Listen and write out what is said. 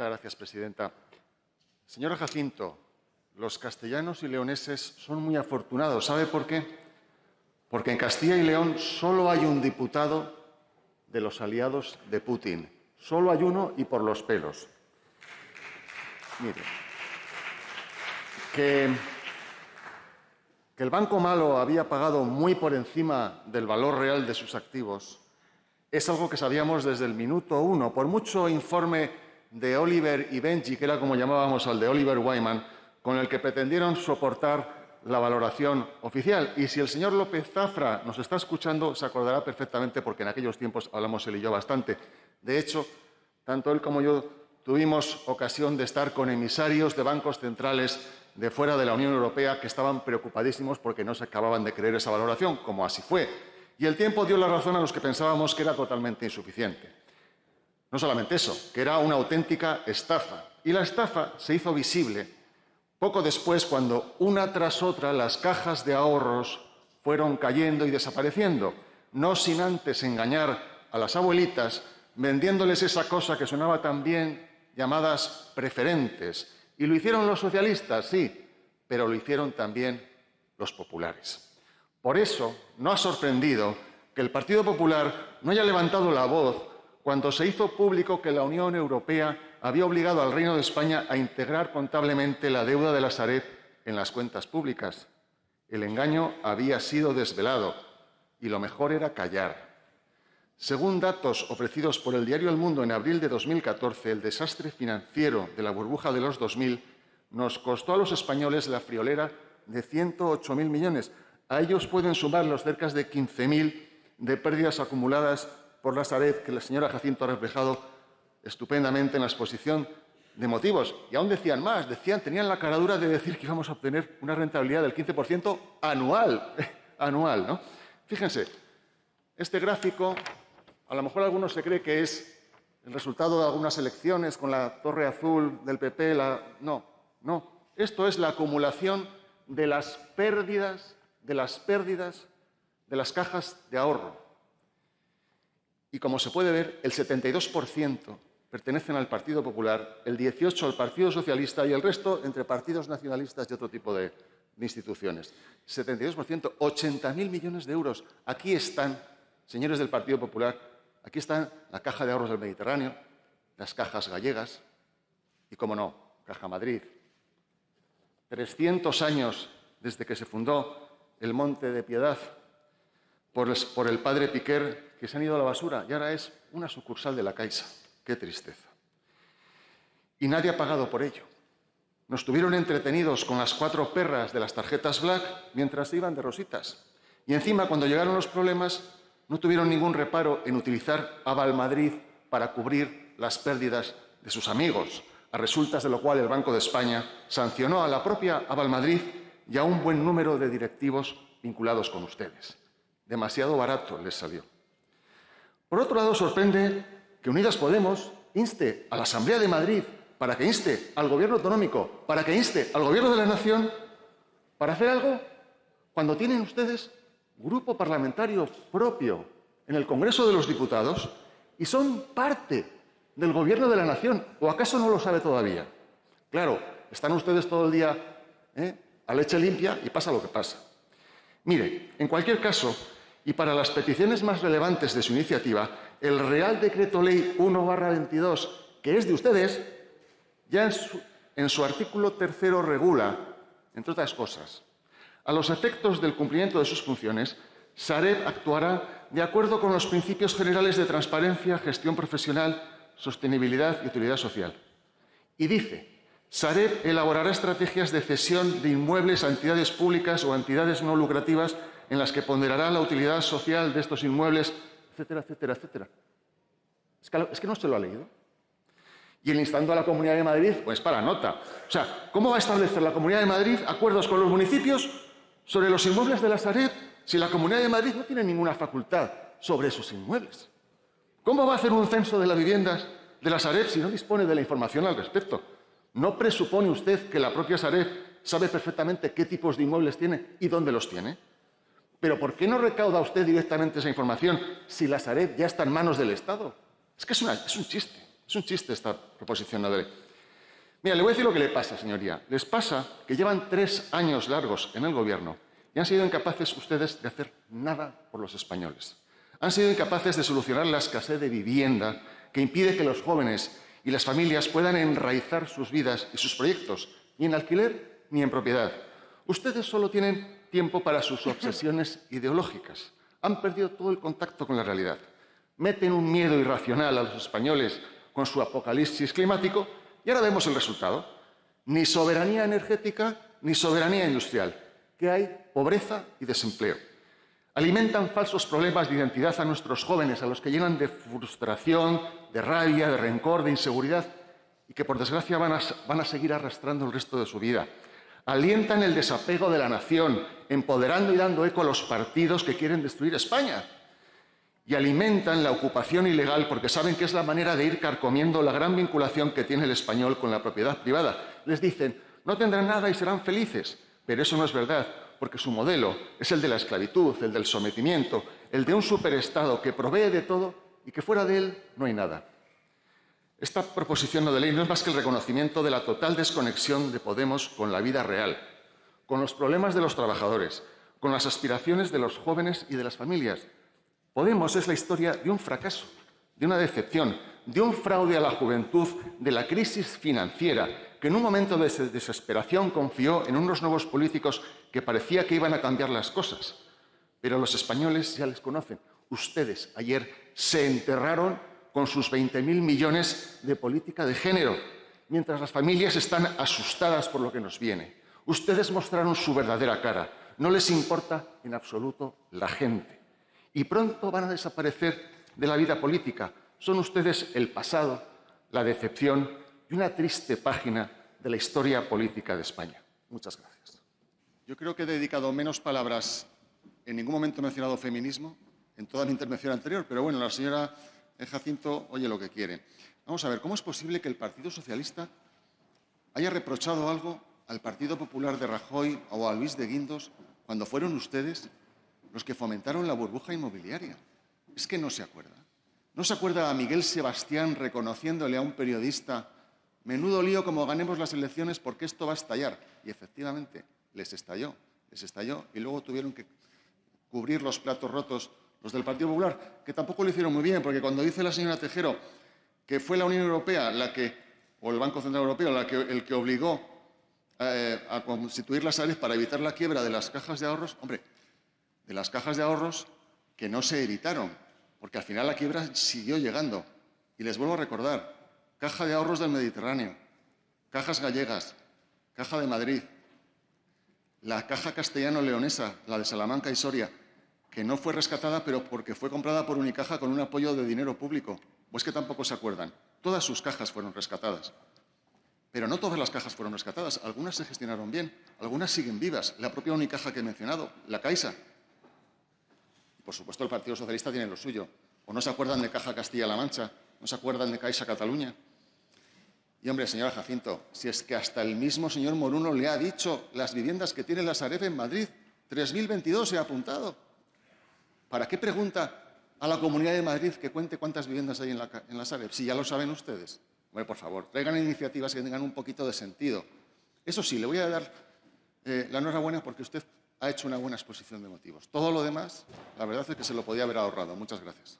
Muchas gracias, presidenta. Señora Jacinto, los castellanos y leoneses son muy afortunados. ¿Sabe por qué? Porque en Castilla y León solo hay un diputado de los aliados de Putin. Solo hay uno y por los pelos. Mire, que el Banco Malo había pagado muy por encima del valor real de sus activos es algo que sabíamos desde el minuto uno. Por mucho informe de Oliver y Benji, que era como llamábamos al de Oliver Wyman, con el que pretendieron soportar la valoración oficial. Y si el señor López Zafra nos está escuchando, se acordará perfectamente, porque en aquellos tiempos hablamos él y yo bastante. De hecho, tanto él como yo tuvimos ocasión de estar con emisarios de bancos centrales de fuera de la Unión Europea que estaban preocupadísimos porque no se acababan de creer esa valoración, como así fue. Y el tiempo dio la razón a los que pensábamos que era totalmente insuficiente. No solamente eso, que era una auténtica estafa. Y la estafa se hizo visible poco después, cuando una tras otra las cajas de ahorros fueron cayendo y desapareciendo, no sin antes engañar a las abuelitas vendiéndoles esa cosa que sonaba tan bien, llamadas preferentes. Y lo hicieron los socialistas, sí, pero lo hicieron también los populares. Por eso no ha sorprendido que el Partido Popular no haya levantado la voz cuando se hizo público que la Unión Europea había obligado al Reino de España a integrar contablemente la deuda de la Sareb en las cuentas públicas. El engaño había sido desvelado y lo mejor era callar. Según datos ofrecidos por el diario El Mundo en abril de 2014, el desastre financiero de la burbuja de los 2000 nos costó a los españoles la friolera de 108.000 millones. A ellos pueden sumar los cerca de 15.000 de pérdidas acumuladas por la Sareb, que la señora Jacinto ha reflejado estupendamente en la exposición de motivos. Y aún decían más, tenían la caradura de decir que íbamos a obtener una rentabilidad del 15% anual, ¿no? Fíjense, este gráfico, a lo mejor algunos se cree que es el resultado de algunas elecciones con la torre azul del PP. No. Esto es la acumulación de las pérdidas de las cajas de ahorro. Y como se puede ver, el 72% pertenecen al Partido Popular, el 18% al Partido Socialista y el resto entre partidos nacionalistas y otro tipo de instituciones. 72%, 80.000 millones de euros. Aquí están, señores del Partido Popular, aquí están la Caja de Ahorros del Mediterráneo, las cajas gallegas y, cómo no, Caja Madrid. 300 años desde que se fundó el Monte de Piedad por el padre Piquer, que se han ido a la basura y ahora es una sucursal de la Caixa. ¡Qué tristeza! Y nadie ha pagado por ello. Nos tuvieron entretenidos con las 4 perras de las tarjetas Black mientras se iban de rositas. Y encima, cuando llegaron los problemas, no tuvieron ningún reparo en utilizar Avalmadrid para cubrir las pérdidas de sus amigos, a resultas de lo cual el Banco de España sancionó a la propia Avalmadrid y a un buen número de directivos vinculados con ustedes. Demasiado barato les salió. Por otro lado, sorprende que Unidas Podemos inste a la Asamblea de Madrid para que inste al Gobierno autonómico, para que inste al Gobierno de la Nación para hacer algo cuando tienen ustedes grupo parlamentario propio en el Congreso de los Diputados y son parte del Gobierno de la Nación. ¿O acaso no lo sabe todavía? Claro, están ustedes todo el día a leche limpia y pasa lo que pasa. Mire, en cualquier caso, y para las peticiones más relevantes de su iniciativa, el Real Decreto Ley 1/22, que es de ustedes, ya en su artículo 3º regula, entre otras cosas, a los efectos del cumplimiento de sus funciones, Sareb actuará de acuerdo con los principios generales de transparencia, gestión profesional, sostenibilidad y utilidad social. Y dice: Sareb elaborará estrategias de cesión de inmuebles a entidades públicas o a entidades no lucrativas en las que ponderará la utilidad social de estos inmuebles, etcétera, etcétera, etcétera. Es que no se lo ha leído. Y el instando a la Comunidad de Madrid, pues para nota. O sea, ¿cómo va a establecer la Comunidad de Madrid acuerdos con los municipios sobre los inmuebles de la Sareb si la Comunidad de Madrid no tiene ninguna facultad sobre esos inmuebles? ¿Cómo va a hacer un censo de las viviendas de la Sareb si no dispone de la información al respecto? ¿No presupone usted que la propia Sareb sabe perfectamente qué tipos de inmuebles tiene y dónde los tiene? ¿Pero por qué no recauda usted directamente esa información si la Sareb ya está en manos del Estado? Es que es un chiste. Es un chiste esta proposición no de ley. Mira, le voy a decir lo que le pasa, señoría. Les pasa que llevan 3 años largos en el Gobierno y han sido incapaces ustedes de hacer nada por los españoles. Han sido incapaces de solucionar la escasez de vivienda que impide que los jóvenes y las familias puedan enraizar sus vidas y sus proyectos, ni en alquiler ni en propiedad. Ustedes solo tienen tiempo para sus obsesiones ideológicas. Han perdido todo el contacto con la realidad. Meten un miedo irracional a los españoles con su apocalipsis climático y ahora vemos el resultado. Ni soberanía energética ni soberanía industrial. Que hay pobreza y desempleo. Alimentan falsos problemas de identidad a nuestros jóvenes, a los que llenan de frustración, de rabia, de rencor, de inseguridad y que, por desgracia, van a seguir arrastrando el resto de su vida. Alientan el desapego de la nación, empoderando y dando eco a los partidos que quieren destruir España. Y alimentan la ocupación ilegal porque saben que es la manera de ir carcomiendo la gran vinculación que tiene el español con la propiedad privada. Les dicen, no tendrán nada y serán felices. Pero eso no es verdad, porque su modelo es el de la esclavitud, el del sometimiento, el de un superestado que provee de todo y que fuera de él no hay nada. Esta proposición no de ley no es más que el reconocimiento de la total desconexión de Podemos con la vida real, con los problemas de los trabajadores, con las aspiraciones de los jóvenes y de las familias. Podemos es la historia de un fracaso, de una decepción, de un fraude a la juventud, de la crisis financiera, que en un momento de desesperación confió en unos nuevos políticos que parecía que iban a cambiar las cosas. Pero los españoles ya les conocen. Ustedes ayer se enterraron con sus 20.000 millones de política de género, mientras las familias están asustadas por lo que nos viene. Ustedes mostraron su verdadera cara. No les importa en absoluto la gente. Y pronto van a desaparecer de la vida política. Son ustedes el pasado, la decepción y una triste página de la historia política de España. Muchas gracias. Yo creo que he dedicado menos palabras, en ningún momento he mencionado feminismo, en toda mi intervención anterior, pero bueno, la señora Jacinto oye lo que quiere. Vamos a ver, ¿cómo es posible que el Partido Socialista haya reprochado algo al Partido Popular de Rajoy o a Luis de Guindos cuando fueron ustedes los que fomentaron la burbuja inmobiliaria? Es que no se acuerda. ¿No se acuerda a Miguel Sebastián reconociéndole a un periodista menudo lío como ganemos las elecciones porque esto va a estallar? Y efectivamente, les estalló y luego tuvieron que cubrir los platos rotos los del Partido Popular, que tampoco lo hicieron muy bien, porque cuando dice la señora Tejero que fue la Unión Europea o el Banco Central Europeo el que obligó a constituir la Sareb para evitar la quiebra de las cajas de ahorros, hombre, de las cajas de ahorros que no se evitaron, porque al final la quiebra siguió llegando. Y les vuelvo a recordar, Caja de Ahorros del Mediterráneo, Cajas Gallegas, Caja de Madrid, la Caja Castellano-Leonesa, la de Salamanca y Soria, que no fue rescatada, pero porque fue comprada por Unicaja con un apoyo de dinero público. ¿O es que tampoco se acuerdan? Todas sus cajas fueron rescatadas. Pero no todas las cajas fueron rescatadas. Algunas se gestionaron bien, algunas siguen vivas. La propia Unicaja que he mencionado, la Caixa. Y, por supuesto, el Partido Socialista tiene lo suyo. ¿O no se acuerdan de Caja Castilla-La Mancha? ¿No se acuerdan de Caixa Cataluña? Y, hombre, señora Jacinto, si es que hasta el mismo señor Moruno le ha dicho las viviendas que tiene la Sareb en Madrid, 3.022 se ha apuntado. ¿Para qué pregunta a la Comunidad de Madrid que cuente cuántas viviendas hay en la Sareb? Si ya lo saben ustedes. Bueno, por favor, traigan iniciativas que tengan un poquito de sentido. Eso sí, le voy a dar la enhorabuena porque usted ha hecho una buena exposición de motivos. Todo lo demás, la verdad es que se lo podía haber ahorrado. Muchas gracias.